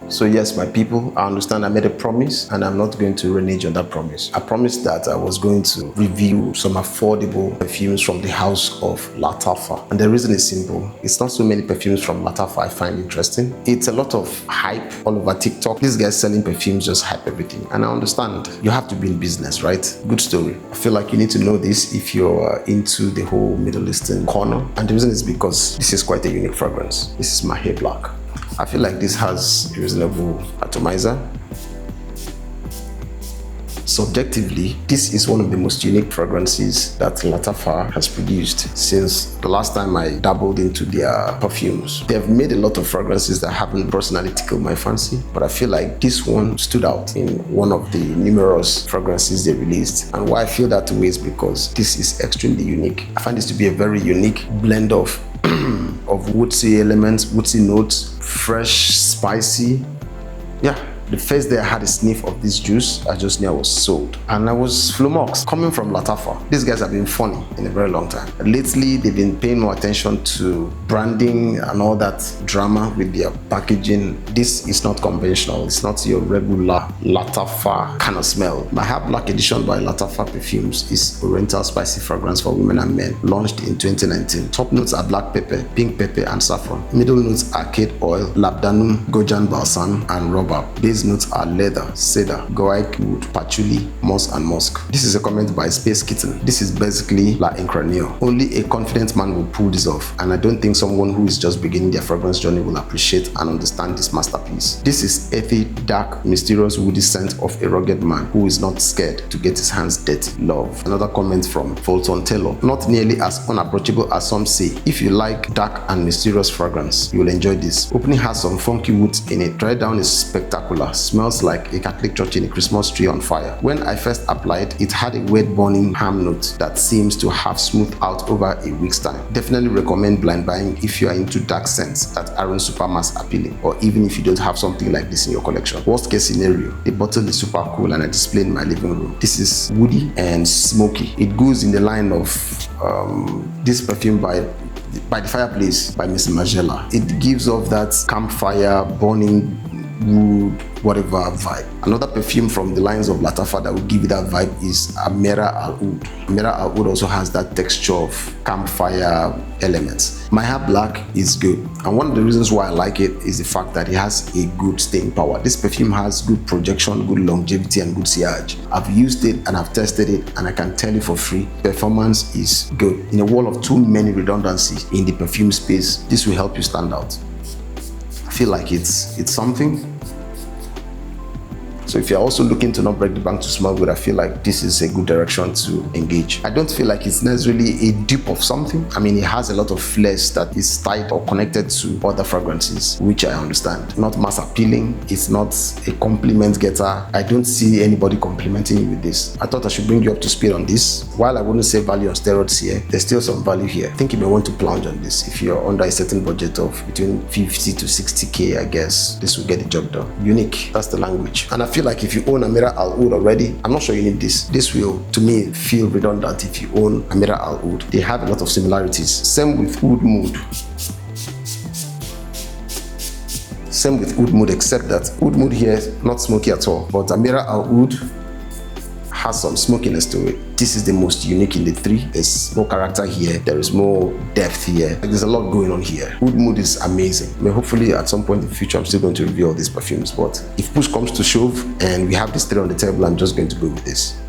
So yes, my people, I understand I made a promise and I'm not going to renege on that promise. I promised that I was going to review some affordable perfumes from the house of Lattafa. And the reason is simple. It's not so many perfumes from Lattafa I find interesting. It's a lot of hype all over TikTok. These guys selling perfumes just hype everything. And I understand you have to be in business, right? Good story. I feel like you need to know this if you're into the whole Middle Eastern corner. And the reason is because this is quite a unique fragrance. This is Mahir Black. I feel like this has a reasonable atomizer. Subjectively, this is one of the most unique fragrances that Lattafa has produced since the last time I dabbled into their perfumes. They have made a lot of fragrances that haven't personally tickled my fancy, but I feel like this one stood out in one of the numerous fragrances they released. And why I feel that way is because this is extremely unique. I find this to be a very unique blend of woodsy elements, woodsy notes, fresh, spicy. Yeah, the first day I had a sniff of this juice, I just knew I was sold. And I was flummoxed. Coming from Lattafa, these guys have been funny in a very long time. Lately, they've been paying more attention to branding and all that drama with their packaging. This is not conventional. It's not your regular Lattafa kind of smell. Mahir Black Edition by Lattafa Perfumes is Oriental spicy fragrance for women and men, launched in 2019. Top notes are black pepper, pink pepper, and saffron. Middle notes are arcade oil, labdanum, gojan balsam, and rhubarb. Base notes are leather, cedar, guaiac wood, patchouli, moss, and musk. This is a comment by Space Kitten. This is basically La Incranio. Only a confident man will pull this off, and I don't think someone who is just beginning their fragrance journey will appreciate and understand this masterpiece. This is earthy, dark, mysterious, woody scent of a rugged man who is not scared to get his hands dirty. Love. Another comment from Fulton Taylor. Not nearly as unapproachable as some say. If you like dark and mysterious fragrance, you will enjoy this. Opening has some funky woods in it. Dry down is spectacular. Smells like a Catholic church in a Christmas tree on fire. When I first applied, it had a weird burning ham note that seems to have smoothed out over a week's time. Definitely recommend blind buying if you are into dark scents that aren't super mass appealing, or even if you don't have something like this in your collection. Worst case scenario, the bottle is super cool and I display in my living room. This is woody and smoky. It goes in the line of this perfume by the Fireplace by Miss Magella. It gives off that campfire, burning wood, whatever vibe. Another perfume from the lines of Lattafa that will give you that vibe is Amira Al Oud. Amira Al Oud also has that texture of campfire elements. Mahir Black is good, and one of the reasons why I like it is the fact that it has a good staying power. This perfume has good projection, good longevity, and good sillage. I've used it and I've tested it, and I can tell you for free, performance is good. In a world of too many redundancies in the perfume space, this will help you stand out. I feel like it's something. So if you're also looking to not break the bank to smell good, I feel like this is a good direction to engage. I don't feel like it's necessarily a dupe of something. I mean, it has a lot of flares that is tied or connected to other fragrances, which I understand. Not mass appealing. It's not a compliment getter. I don't see anybody complimenting you with this. I thought I should bring you up to speed on this. While I wouldn't say value on steroids here, there's still some value here. I think you may want to plunge on this. If you're under a certain budget of between 50 to 60K, I guess this will get the job done. Unique, that's the language. And I feel like if you own Amira Al Oud already, I'm not sure you need this. This will, to me, feel redundant if you own Amira Al Oud. They have a lot of similarities. Same with Oud Mood. Same with Oud Mood, except that Oud Mood here is not smoky at all. But Amira Al Oud has some smokiness to it. This is the most unique in the three. There's more character here. There is more depth here. There's a lot going on here. Oud Mood is amazing. I mean, hopefully at some point in the future, I'm still going to review all these perfumes. But if push comes to shove and we have this three on the table, I'm just going to go with this.